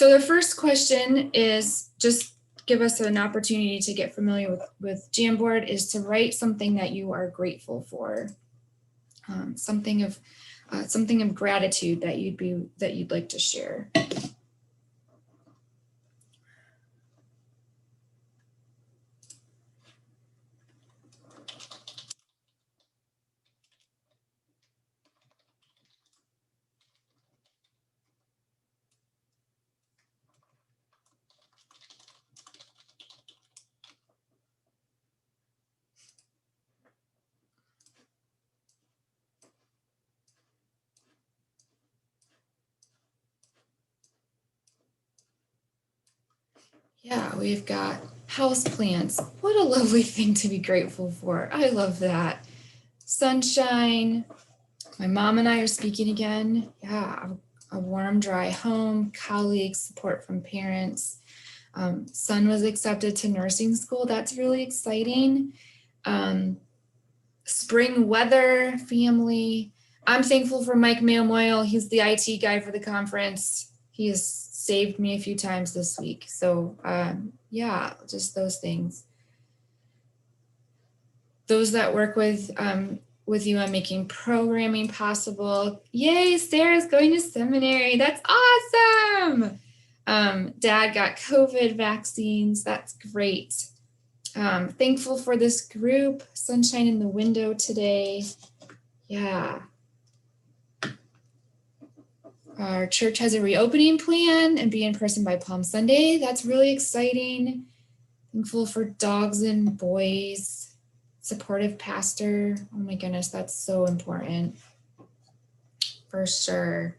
So the first question is just give us an opportunity to get familiar with Jamboard, is to write something that you are grateful for, something of gratitude that you'd like to share. Yeah, we've got house plants. What a lovely thing to be grateful for. I love that. Sunshine. My mom and I are speaking again. Yeah, a warm, dry home, colleagues, support from parents. Son was accepted to nursing school. That's really exciting. Spring weather, family. I'm thankful for Mike Mamoyle. He's the IT guy for the conference. He has saved me a few times this week. So yeah, just those things. Those that work with you on making programming possible. Yay, Sarah's going to seminary. That's awesome. Dad got COVID vaccines. That's great. Thankful for this group. Sunshine in the window today. Yeah. Our church has a reopening plan and be in person by Palm Sunday. That's really exciting. Thankful for dogs and boys. Supportive pastor. Oh my goodness, that's so important. For sure.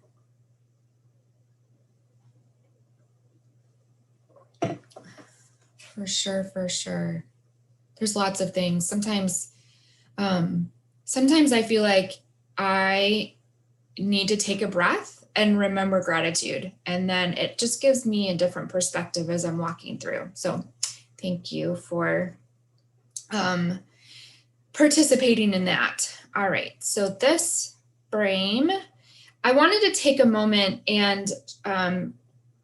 For sure. There's lots of things. Sometimes I feel like I need to take a breath and remember gratitude. And then it just gives me a different perspective as I'm walking through. So thank you for participating in that. All right, so this frame, I wanted to take a moment and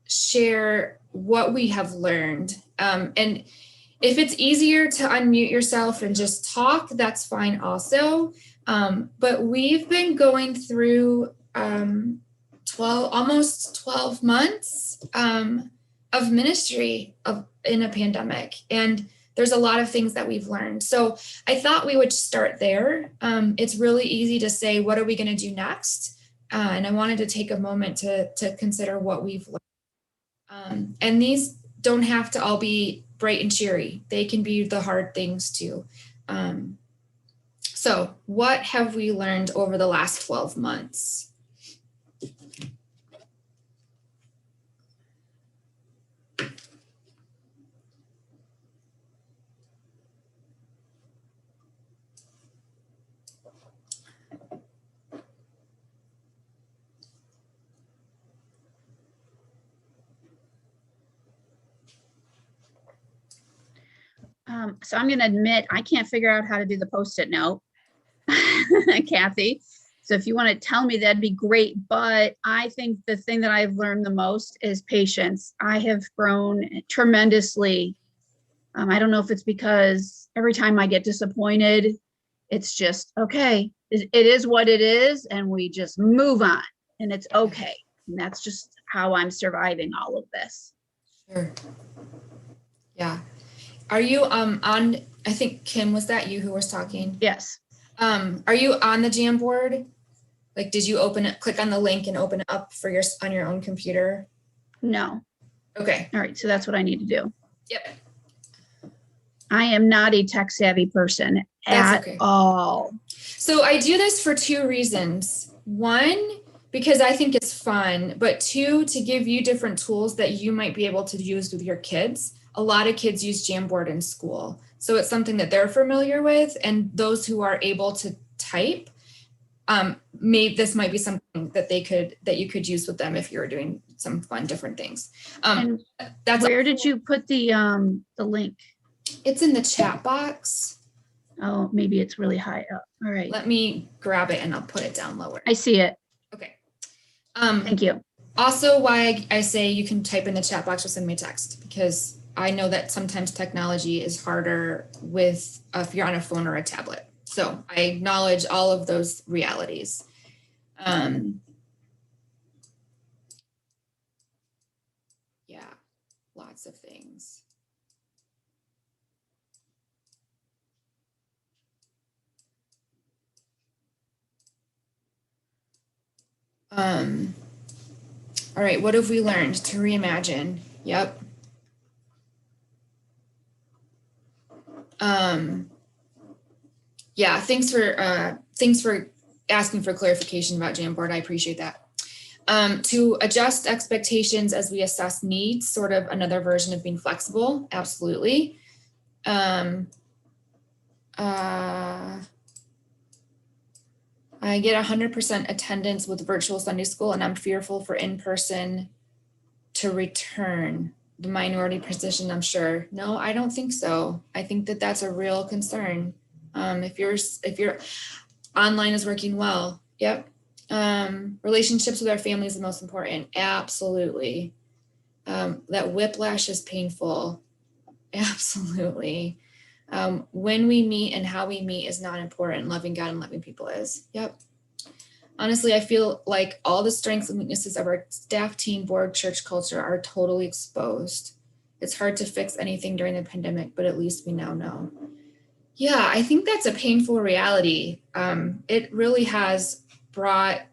share what we have learned. And if it's easier to unmute yourself and just talk, that's fine also. But we've been going through almost 12 months of ministry in a pandemic. And there's a lot of things that we've learned. So I thought we would start there. It's really easy to say, what are we going to do next? And I wanted to take a moment to consider what we've learned. And these don't have to all be bright and cheery. They can be the hard things too. So what have we learned over the last 12 months? So I'm going to admit I can't figure out how to do the Post-it note, Kathy. So if you want to tell me, that'd be great. But I think the thing that I've learned the most is patience. I have grown tremendously. I don't know if it's because every time I get disappointed, it's just, okay, it is what it is. And we just move on and it's okay. And that's just how I'm surviving all of this. Sure. Yeah. Are you on, I think Kim, was that you who was talking? Yes. Are you on the Jamboard? Like, did you open it, click on the link and open it up on your own computer? No. Okay. All right. So that's what I need to do. Yep. I am not a tech savvy person at all. So I do this for two reasons. One, because I think it's fun, but two, to give you different tools that you might be able to use with your kids. A lot of kids use Jamboard in school. So it's something that they're familiar with, and those who are able to type, this might be something that you could use with them if you're doing some fun different things. And where did you put the link? It's in the chat box. Oh, maybe it's really high up. All right. Let me grab it and I'll put it down lower. I see it. Okay. Thank you. Also why I say you can type in the chat box or send me a text, because I know that sometimes technology is harder with if you're on a phone or a tablet. So I acknowledge all of those realities. Yeah, lots of things. All right, what have we learned? To reimagine. Yep. Yeah, thanks for asking for clarification about Jamboard. I appreciate that. To adjust expectations as we assess needs, sort of another version of being flexible. Absolutely. I get 100% attendance with virtual Sunday school, and I'm fearful for in-person to return. The minority position, I'm sure. No, I don't think so. I think that that's a real concern. If you're online is working well. Yep. Relationships with our family is the most important. Absolutely. That whiplash is painful. Absolutely. When we meet and how we meet is not important. Loving God and loving people is. Yep. Honestly, I feel like all the strengths and weaknesses of our staff, team, board, church culture are totally exposed. It's hard to fix anything during the pandemic, but at least we now know. Yeah, I think that's a painful reality. It really has brought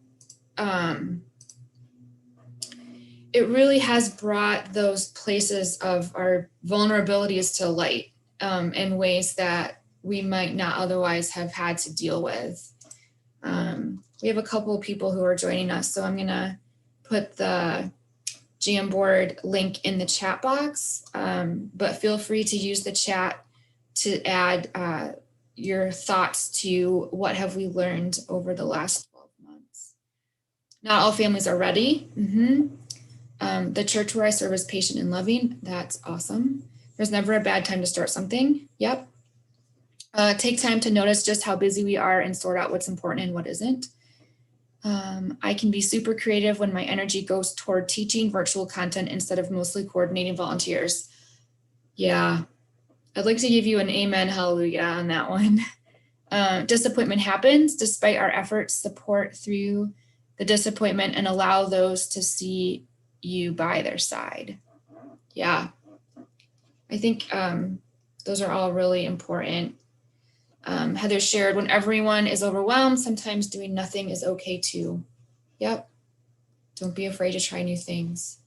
those places of our vulnerabilities to light in ways that we might not otherwise have had to deal with. We have a couple of people who are joining us, so I'm gonna put the Jamboard link in the chat box, but feel free to use the chat to add your thoughts to what have we learned over the last 12 months. Not all families are ready. The church where I serve is patient and loving. That's awesome. There's never a bad time to start something. Yep. Take time to notice just how busy we are and sort out what's important and what isn't. I can be super creative when my energy goes toward teaching virtual content instead of mostly coordinating volunteers. Yeah, I'd like to give you an amen, hallelujah on that one. Disappointment happens despite our efforts, support through the disappointment and allow those to see you by their side. Yeah, I think those are all really important. Heather shared, when everyone is overwhelmed, sometimes doing nothing is okay too. Yep. Don't be afraid to try new things.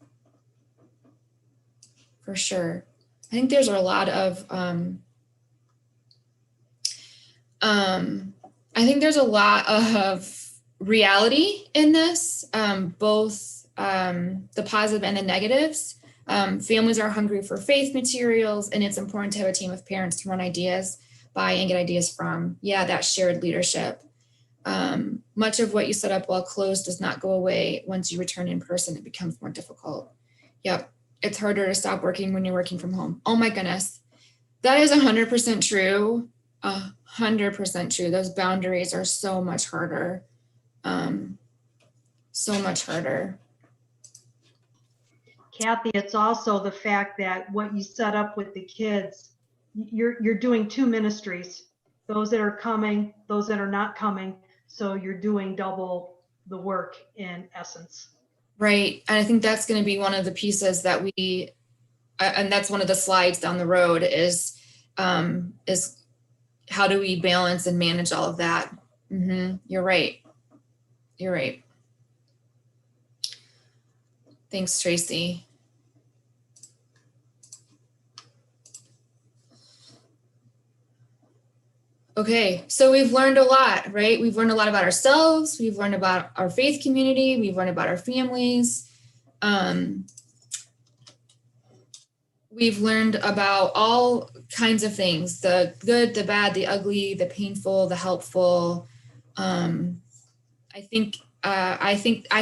For sure. I think there's a lot of, reality in this, both the positive and the negatives. Families are hungry for faith materials, and it's important to have a team of parents to run ideas by and get ideas from. Yeah, that shared leadership. Much of what you set up while closed does not go away. Once you return in person, it becomes more difficult. Yep, it's harder to stop working when you're working from home. Oh my goodness, that is 100% true. 100% true. Those boundaries are so much harder. So much harder. Kathy, it's also the fact that what you set up with the kids, you're doing two ministries, those that are coming, those that are not coming. So you're doing double the work in essence. Right. And I think that's going to be one of the pieces that and that's one of the slides down the road is how do we balance and manage all of that? You're right. You're right. Thanks, Tracy. Okay, so we've learned a lot, right? We've learned a lot about ourselves. We've learned about our faith community. We've learned about our families. We've learned about all kinds of things, the good, the bad, the ugly, the painful, the helpful. I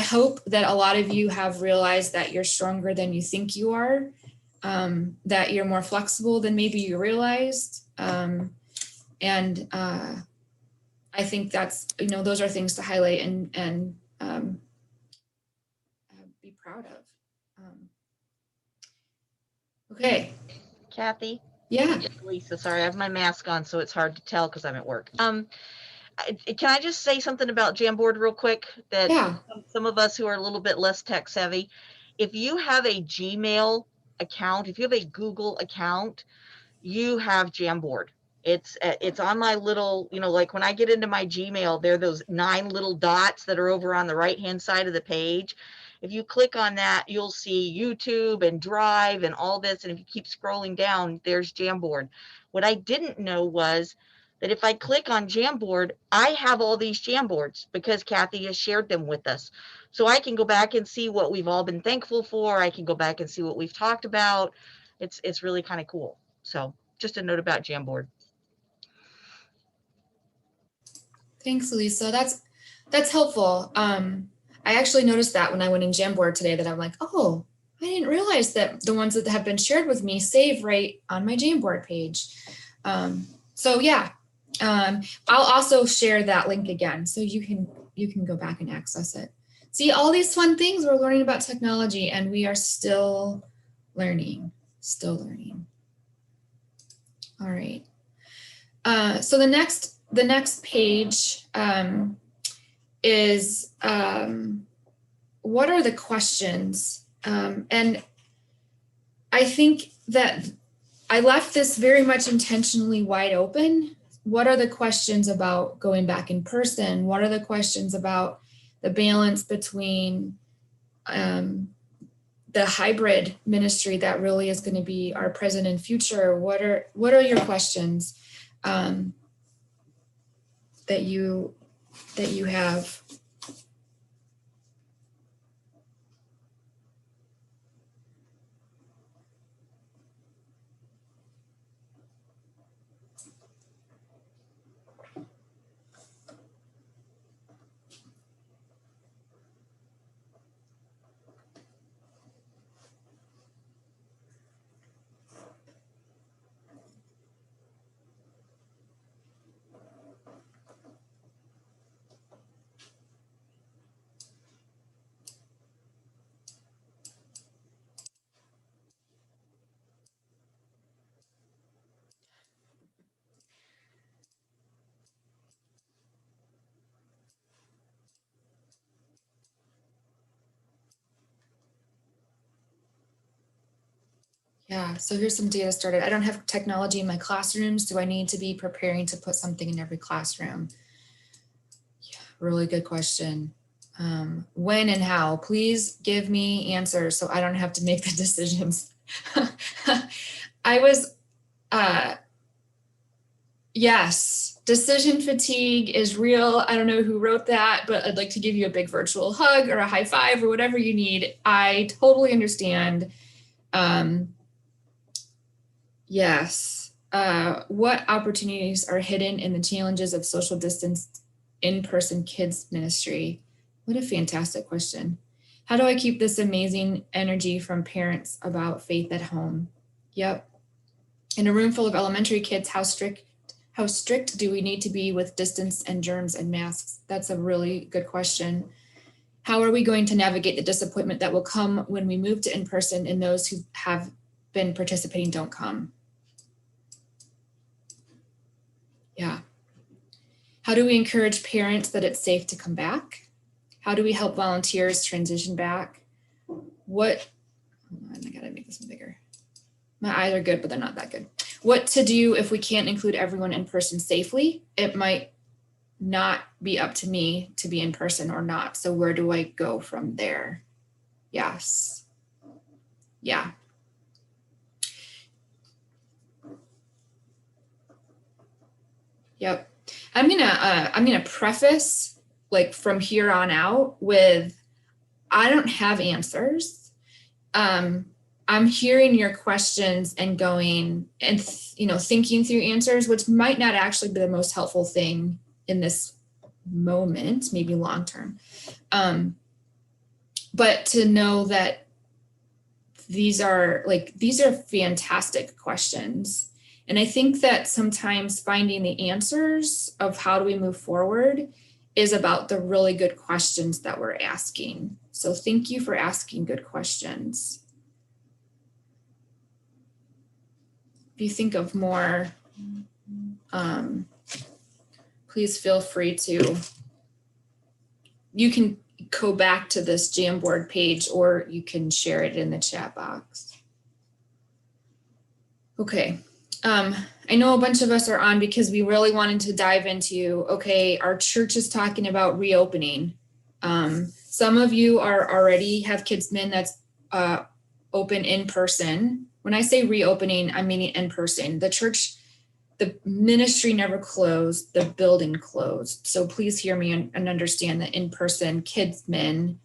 hope that a lot of you have realized that you're stronger than you think you are, that you're more flexible than maybe you realized. And I think that's, those are things to highlight and be proud of. Okay. Kathy, Yeah. Lisa, sorry, I have my mask on, so it's hard to tell because I'm at work. Can I just say something about Jamboard real quick? That Yeah. some of us who are a little bit less tech savvy, if you have a Gmail account, if you have a Google account, you have Jamboard. It's on my little, like when I get into my Gmail, there are those 9 little dots that are over on the right-hand side of the page. If you click on that, you'll see YouTube and Drive and all this. And if you keep scrolling down, there's Jamboard. What I didn't know was that if I click on Jamboard, I have all these Jamboards because Kathy has shared them with us. So I can go back and see what we've all been thankful for. I can go back and see what we've talked about. It's really kind of cool. So just a note about Jamboard. Thanks, Lisa. That's helpful. I actually noticed that when I went in Jamboard today, that I'm like, oh, I didn't realize that the ones that have been shared with me save right on my Jamboard page. So yeah, I'll also share that link again so you can go back and access it. See, all these fun things we're learning about technology, and we are still learning. All right. So the next page is what are the questions? And I think that I left this very much intentionally wide open. What are the questions about going back in person? What are the questions about the balance between the hybrid ministry that really is going to be our present and future? What are your questions that you have? Yeah, so here's some data started. I don't have technology in my classrooms. Do I need to be preparing to put something in every classroom? Yeah, really good question. When and how? Please give me answers so I don't have to make the decisions. Yes, decision fatigue is real. I don't know who wrote that, but I'd like to give you a big virtual hug or a high five or whatever you need. I totally understand. Yes. What opportunities are hidden in the challenges of social distance in-person kids ministry? What a fantastic question. How do I keep this amazing energy from parents about faith at home? Yep. In a room full of elementary kids, how strict do we need to be with distance and germs and masks? That's a really good question. How are we going to navigate the disappointment that will come when we move to in-person and those who have been participating don't come? Yeah. How do we encourage parents that it's safe to come back? How do we help volunteers transition back? Hold on, I gotta make this one bigger. My eyes are good, but they're not that good. What to do if we can't include everyone in person safely? It might not be up to me to be in person or not. So where do I go from there? Yes. Yeah. Yep. I'm gonna preface like from here on out with, I don't have answers. I'm hearing your questions and going and thinking through answers, which might not actually be the most helpful thing in this moment, maybe long term. But to know that these are fantastic questions. And I think that sometimes finding the answers of how do we move forward is about the really good questions that we're asking. So thank you for asking good questions. If you think of more, please feel free to, you can go back to this Jamboard page or you can share it in the chat box. Okay. I know a bunch of us are on because we really wanted to dive into, okay, our church is talking about reopening. Some of you are already have KidsMin that's open in person. When I say reopening, I'm meaning in person. The church, the ministry never closed, the building closed. So please hear me and understand that in-person KidsMin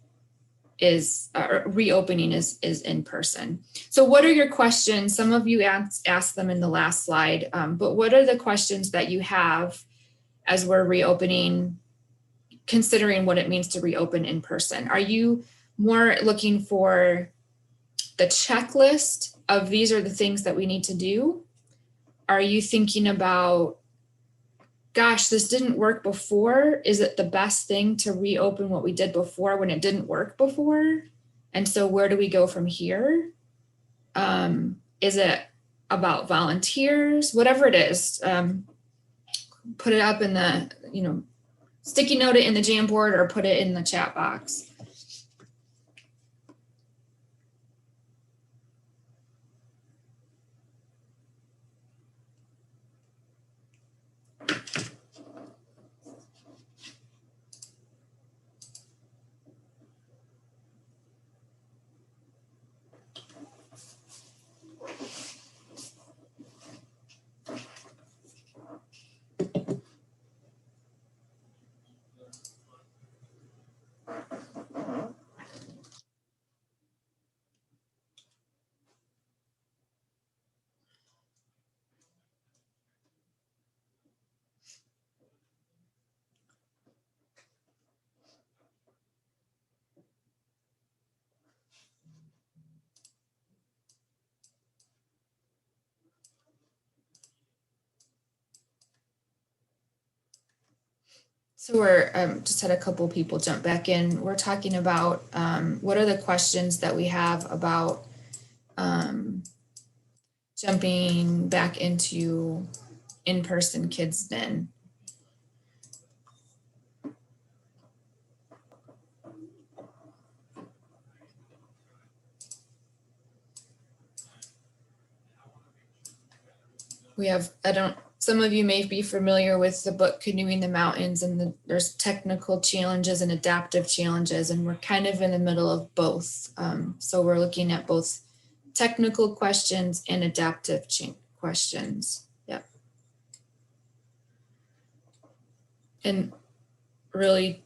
is reopening is in person. So what are your questions? Some of you asked them in the last slide, but what are the questions that you have as we're reopening, considering what it means to reopen in person? Are you more looking for the checklist of these are the things that we need to do? Are you thinking about, gosh, this didn't work before. Is it the best thing to reopen what we did before when it didn't work before? And so where do we go from here? Is it about volunteers? Whatever it is, put it up in the, sticky note it in the Jamboard or put it in the chat box. So we're just had a couple people jump back in. We're talking about what are the questions that we have about jumping back into in-person KidsMin. We have, some of you may be familiar with the book Canoeing the Mountains, and there's technical challenges and adaptive challenges, and we're kind of in the middle of both. So we're looking at both technical questions and adaptive questions. Yep. And really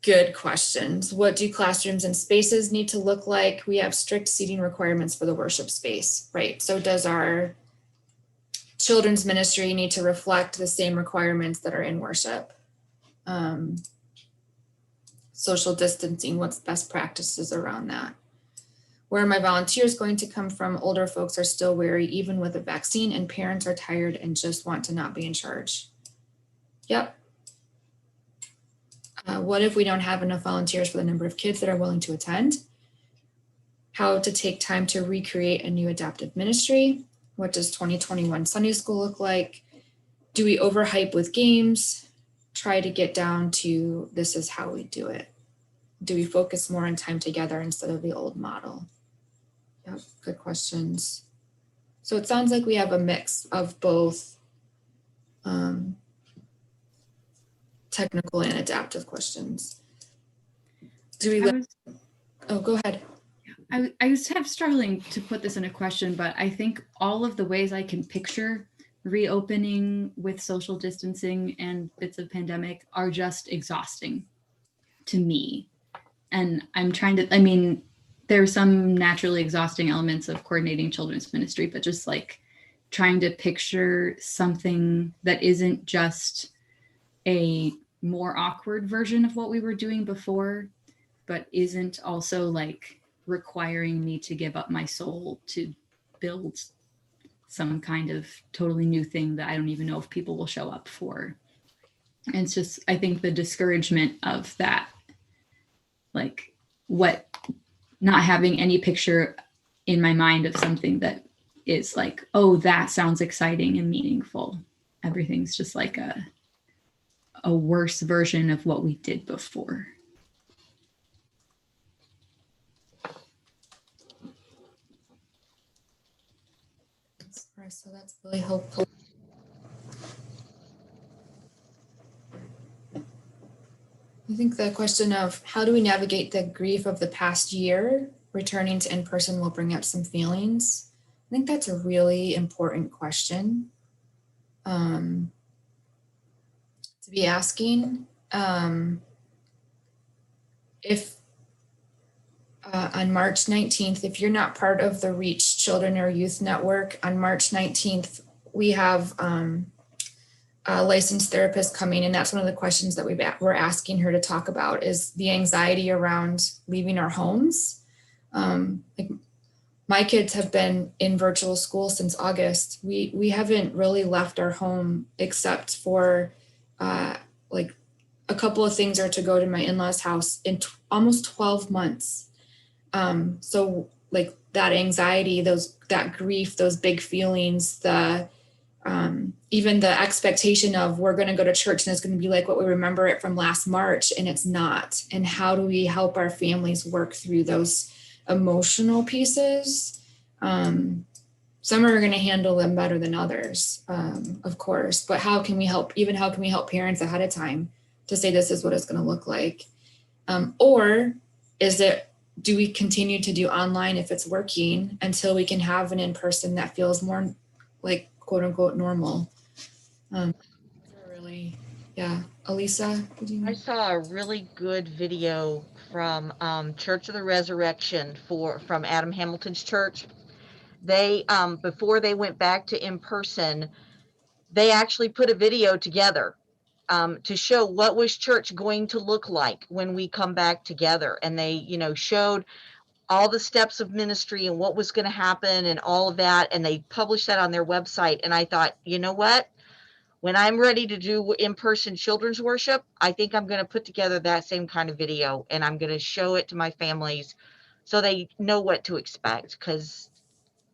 good questions. What do classrooms and spaces need to look like? We have strict seating requirements for the worship space, right? So does our children's ministry need to reflect the same requirements that are in worship? Social distancing, what's best practices around that? Where are my volunteers going to come from? Older folks are still wary even with a vaccine, and parents are tired and just want to not be in charge. Yep. What if we don't have enough volunteers for the number of kids that are willing to attend? How to take time to recreate a new adaptive ministry? What does 2021 Sunday school look like? Do we overhype with games? Try to get down to this is how we do it. Do we focus more on time together instead of the old model? Yep, good questions. So it sounds like we have a mix of both technical and adaptive questions. Oh, go ahead. I was kind of struggling to put this in a question, but I think all of the ways I can picture reopening with social distancing and bits of pandemic are just exhausting to me. And I'm trying to, there are some naturally exhausting elements of coordinating children's ministry, but just like trying to picture something that isn't just a more awkward version of what we were doing before, but isn't also like requiring me to give up my soul to build some kind of totally new thing that I don't even know if people will show up for. And it's just, I think the discouragement of that, like what, not having any picture in my mind of something that is like, oh, that sounds exciting and meaningful. Everything's just like a worse version of what we did before. So that's really helpful. I think the question of how do we navigate the grief of the past year, returning to in-person will bring up some feelings. I think that's a really important question to be asking. If on March 19th, if you're not part of the Reach Children or Youth Network, on March 19th, we have a licensed therapist coming, and that's one of the questions that we're asking her to talk about is the anxiety around leaving our homes. Like my kids have been in virtual school since August. We haven't really left our home except for like a couple of things, are to go to my in-laws' house in almost 12 months. So like that anxiety, that grief, those big feelings, even the expectation of we're going to go to church and it's going to be like what we remember it from last March, and it's not. And how do we help our families work through those emotional pieces? Some are going to handle them better than others, of course, but how can we help parents ahead of time to say this is what it's going to look like? Or do we continue to do online if it's working until we can have an in-person that feels more like quote unquote normal? Really, yeah. Elisa, I saw a really good video from Church of the Resurrection from Adam Hamilton's church. They before they went back to in person, they actually put a video together to show what was church going to look like when we come back together. And they, showed all the steps of ministry and what was going to happen and all of that. And they published that on their website. And I thought, you know what? When I'm ready to do in-person children's worship, I think I'm going to put together that same kind of video, and I'm going to show it to my families so they know what to expect, because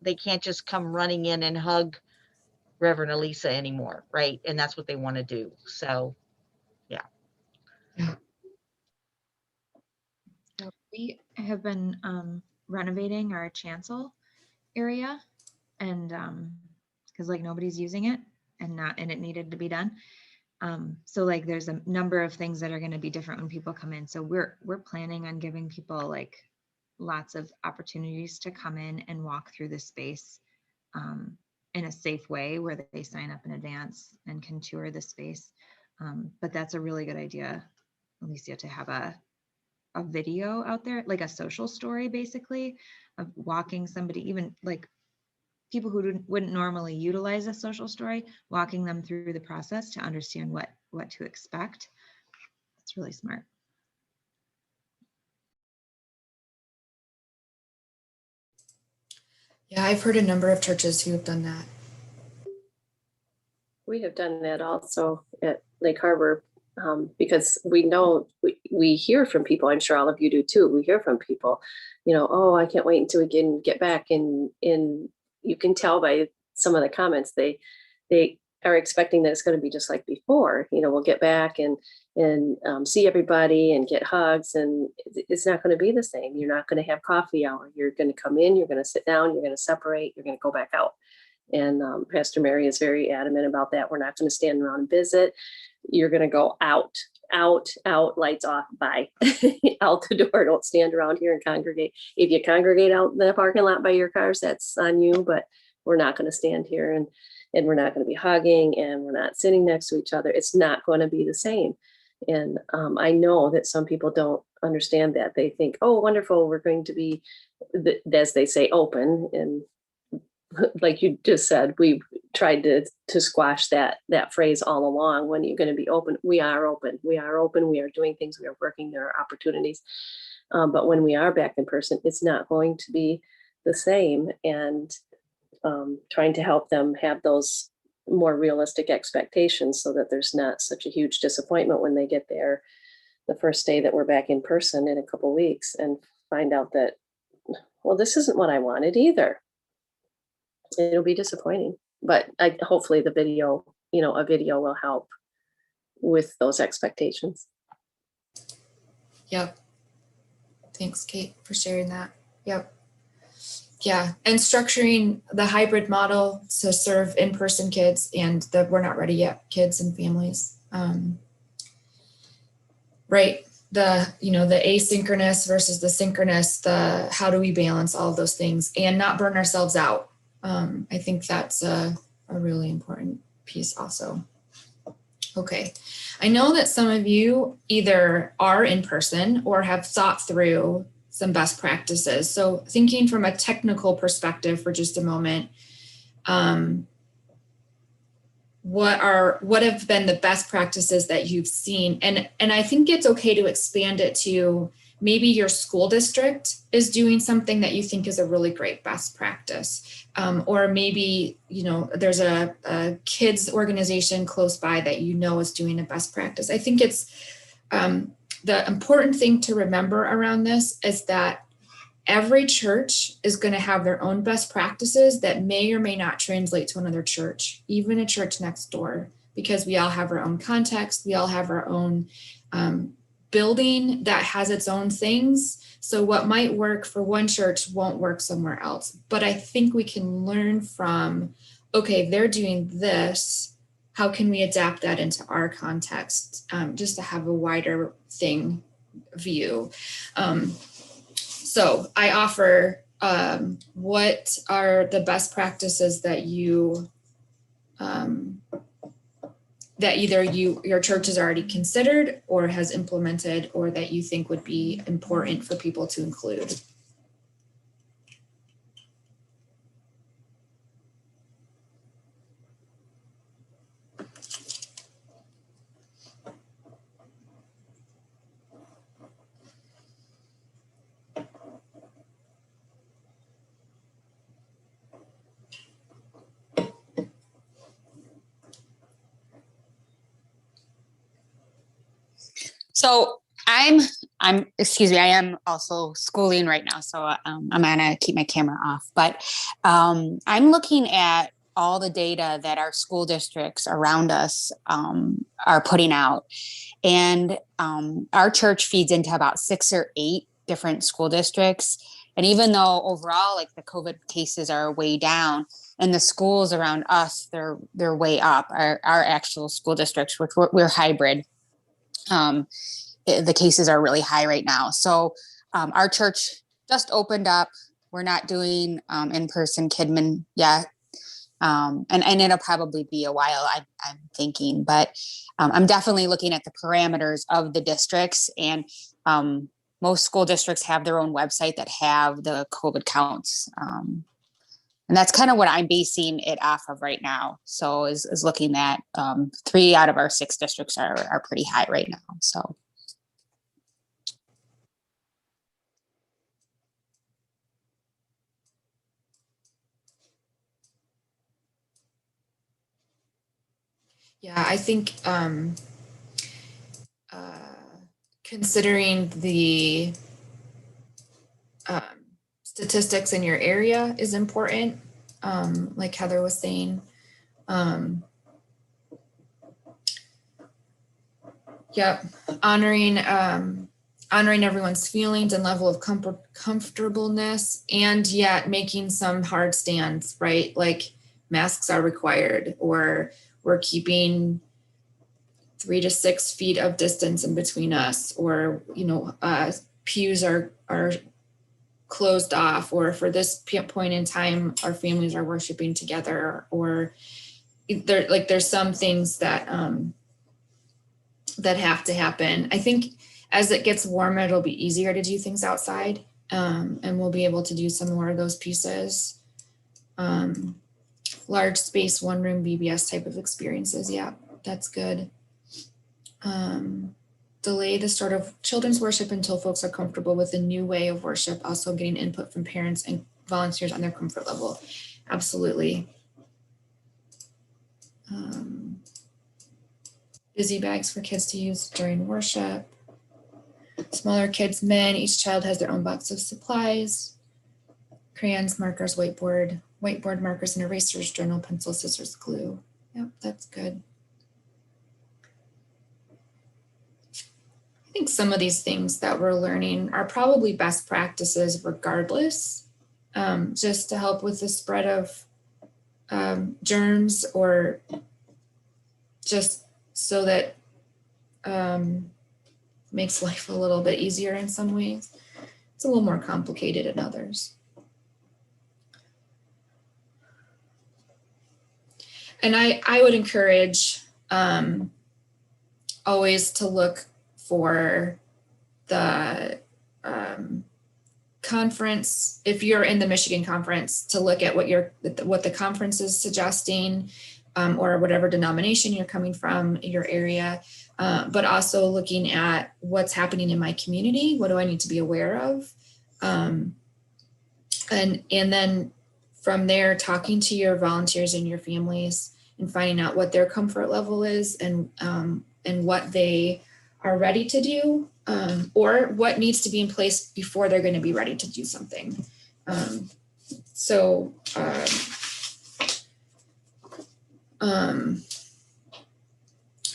they can't just come running in and hug Reverend Elisa anymore, right? And that's what they want to do. So, yeah. We have been renovating our chancel area, and because like nobody's using it and it needed to be done. So like there's a number of things that are going to be different when people come in. So we're planning on giving people like lots of opportunities to come in and walk through the space in a safe way where they sign up in advance and can tour the space. But that's a really good idea, Alicia, to have a video out there, like a social story, basically, of walking somebody, even like people who wouldn't normally utilize a social story, walking them through the process to understand what to expect. It's really smart. Yeah, I've heard a number of churches who have done that. We have done that also at Lake Harbor, because we know we hear from people. I'm sure all of you do too. We hear from people, oh, I can't wait until we can get back. And you can tell by some of the comments, they are expecting that it's going to be just like before. We'll get back and see everybody and get hugs, and it's not going to be the same. You're not going to have coffee hour. You're going to come in, you're going to sit down, you're going to separate, you're going to go back out. And Pastor Mary is very adamant about that. We're not going to stand around and visit. You're going to go out, lights off, bye, out the door. Don't stand around here and congregate. If you congregate out in the parking lot by your cars, that's on you, but we're not going to stand here and we're not going to be hugging, and we're not sitting next to each other. It's not going to be the same. And I know that some people don't understand that. They think, oh, wonderful, we're going to be, as they say, open. And like you just said, we've tried to squash that phrase all along. When you're going to be open, we are open. We are open. We are doing things. We are working. There are opportunities. But when we are back in person, it's not going to be the same. And trying to help them have those more realistic expectations so that there's not such a huge disappointment when they get there the first day that we're back in person in a couple weeks and find out that, well, this isn't what I wanted either. It'll be disappointing, but hopefully the video, a video will help with those expectations. Yep. Thanks, Kate, for sharing that. Yep. Yeah, and structuring the hybrid model to serve in-person kids and the we're not ready yet kids and families. Right. The asynchronous versus the synchronous, how do we balance all of those things and not burn ourselves out? I think that's a really important piece also. Okay. I know that some of you either are in person or have thought through some best practices. So thinking from a technical perspective for just a moment, what have been the best practices that you've seen? And I think it's okay to expand it to maybe your school district is doing something that you think is a really great best practice. Or maybe, there's a kids organization close by that is doing a best practice. I think it's the important thing to remember around this is that every church is going to have their own best practices that may or may not translate to another church, even a church next door, because we all have our own context. We all have our own building that has its own things. So what might work for one church won't work somewhere else. But I think we can learn from, okay, they're doing this. How can we adapt that into our context, just to have a wider view? So I offer, what are the best practices that that either your church has already considered or has implemented, or that you think would be important for people to include? So excuse me, I am also schooling right now. So I'm gonna keep my camera off, but I'm looking at all the data that our school districts around us are putting out. And our church feeds into about 6 or 8 different school districts. And even though overall, like the COVID cases are way down, and the schools around us, they're way up, our actual school districts, which we're hybrid. The cases are really high right now. So our church just opened up. We're not doing in-person KidMin yet. And it'll probably be a while, I'm thinking, but I'm definitely looking at the parameters of the districts, and most school districts have their own website that have the COVID counts. And that's kind of what I'm basing it off of right now. So is looking at 3 out of our 6 districts are pretty high right now. So. Yeah, I think considering the statistics in your area is important, like Heather was saying. Yep, honoring everyone's feelings and level of comfortableness, and yet making some hard stands, right? Like masks are required, or we're keeping 3 to 6 feet of distance in between us, or pews are closed off, or for this point in time our families are worshiping together, or there's some things that that have to happen. I think as it gets warmer, it'll be easier to do things outside, and we'll be able to do some more of those pieces. Large space, one room VBS type of experiences. Yeah, that's good. Delay the start of children's worship until folks are comfortable with the new way of worship. Also getting input from parents and volunteers on their comfort level. Absolutely. Busy bags for kids to use during worship. Smaller kids, men, each child has their own box of supplies. Crayons, markers, whiteboard markers and erasers, journal, pencil, scissors, glue. Yep, that's good. I think some of these things that we're learning are probably best practices regardless, just to help with the spread of germs, or just so that makes life a little bit easier in some ways. It's a little more complicated in others. And I would encourage always to look for the conference, if you're in the Michigan conference, to look at what the conference is suggesting, or whatever denomination you're coming from, your area, but also looking at what's happening in my community. What do I need to be aware of? And then from there, talking to your volunteers and your families and finding out what their comfort level is, and what they are ready to do, or what needs to be in place before they're going to be ready to do something.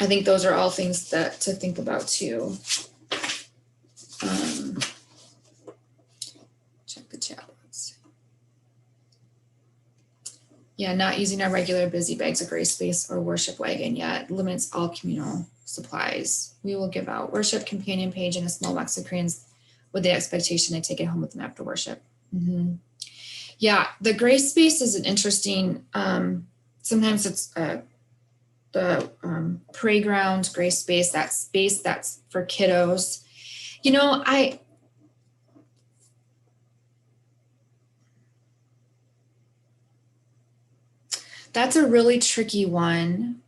I think those are all things to think about too. Check the chat. Yeah, not using our regular busy bags of Grace Space or worship wagon yet limits all communal supplies. We will give out worship companion page and a small box of crayons with the expectation they take it home with them after worship. Mm-hmm. Yeah, the Grace Space is an interesting, sometimes it's the playground Grace Space, that space that's for kiddos. You know, that's a really tricky one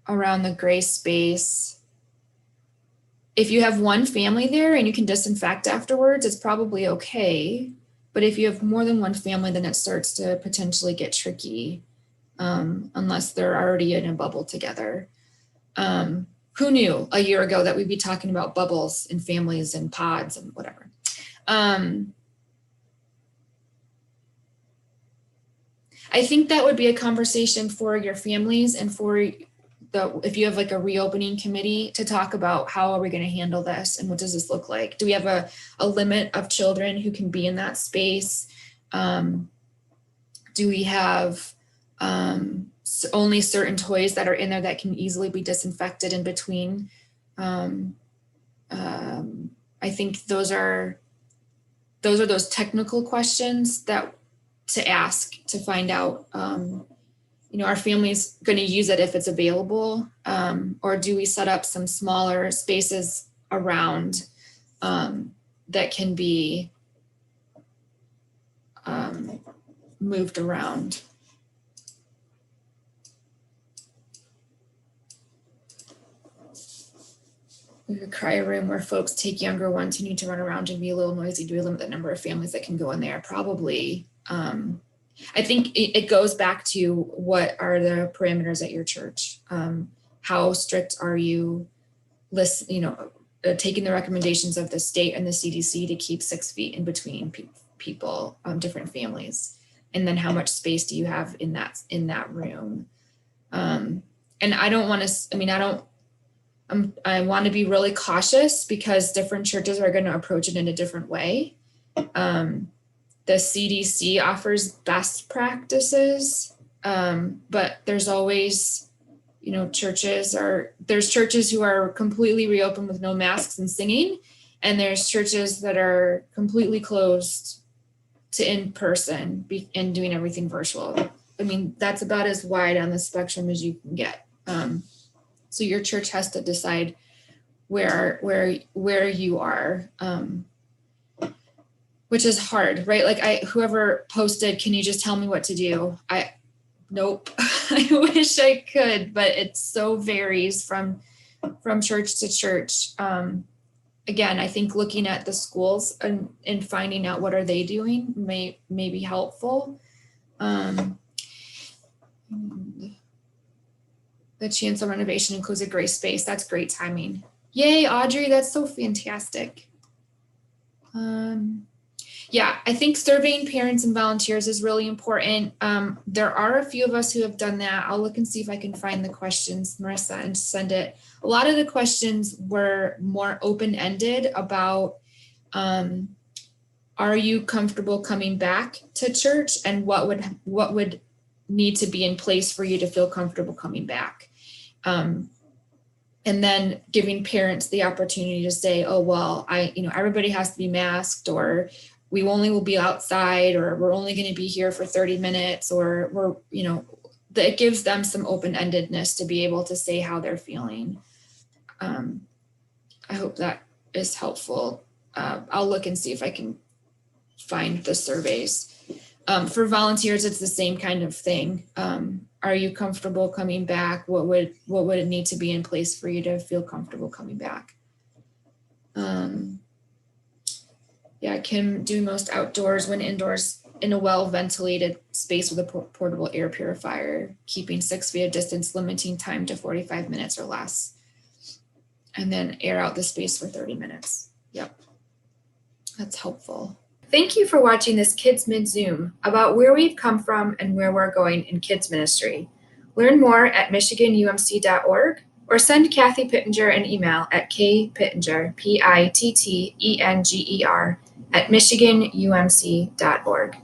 around the Grace Space. If you have one family there and you can disinfect afterwards, it's probably okay. But if you have more than one family, then it starts to potentially get tricky, unless they're already in a bubble together. Who knew a year ago that we'd be talking about bubbles and families and pods and whatever. I think that would be a conversation for your families and for if you have like a reopening committee, to talk about how are we going to handle this and what does this look like? Do we have a limit of children who can be in that space? Do we have only certain toys that are in there that can easily be disinfected in between? I think those are those technical questions that to ask to find out, you know, are families going to use it if it's available? Or do we set up some smaller spaces around that can be moved around? We could cry a room where folks take younger ones who need to run around and be a little noisy. Do we limit the number of families that can go in there? Probably. I think it goes back to what are the parameters at your church? How strict are you taking the recommendations of the state and the CDC to keep 6 feet in between people, different families? And then how much space do you have in that room? And I don't want to, I want to be really cautious because different churches are going to approach it in a different way. The CDC offers best practices, but there's always, there's churches who are completely reopened with no masks and singing, and there's churches that are completely closed to in-person and doing everything virtual. That's about as wide on the spectrum as you can get. So your church has to decide where you are, which is hard, right? Like whoever posted, can you just tell me what to do? Nope. I wish I could, but it so varies from church to church. Again, I think looking at the schools and finding out what are they doing may be helpful. The chancel renovation includes a gray space. That's great timing. Yay, Audrey, that's so fantastic. Yeah, I think surveying parents and volunteers is really important. There are a few of us who have done that. I'll look and see if I can find the questions, Marissa, and send it. A lot of the questions were more open-ended about, are you comfortable coming back to church, and what would need to be in place for you to feel comfortable coming back? And then giving parents the opportunity to say, oh, well, everybody has to be masked, or we only will be outside, or we're only going to be here for 30 minutes, or it gives them some open-endedness to be able to say how they're feeling. I hope that is helpful. I'll look and see if I can find the surveys. For volunteers, it's the same kind of thing. Are you comfortable coming back? What would it need to be in place for you to feel comfortable coming back? Yeah, Kim, do most outdoors when indoors in a well-ventilated space with a portable air purifier, keeping 6 feet of distance, limiting time to 45 minutes or less, and then air out the space for 30 minutes. Yep, that's helpful. Thank you for watching this Kids Mid Zoom about where we've come from and where we're going in kids ministry. Learn more at michiganumc.org or send Kathy Pittenger an email at kpittenger, Pittenger, @michiganumc.org.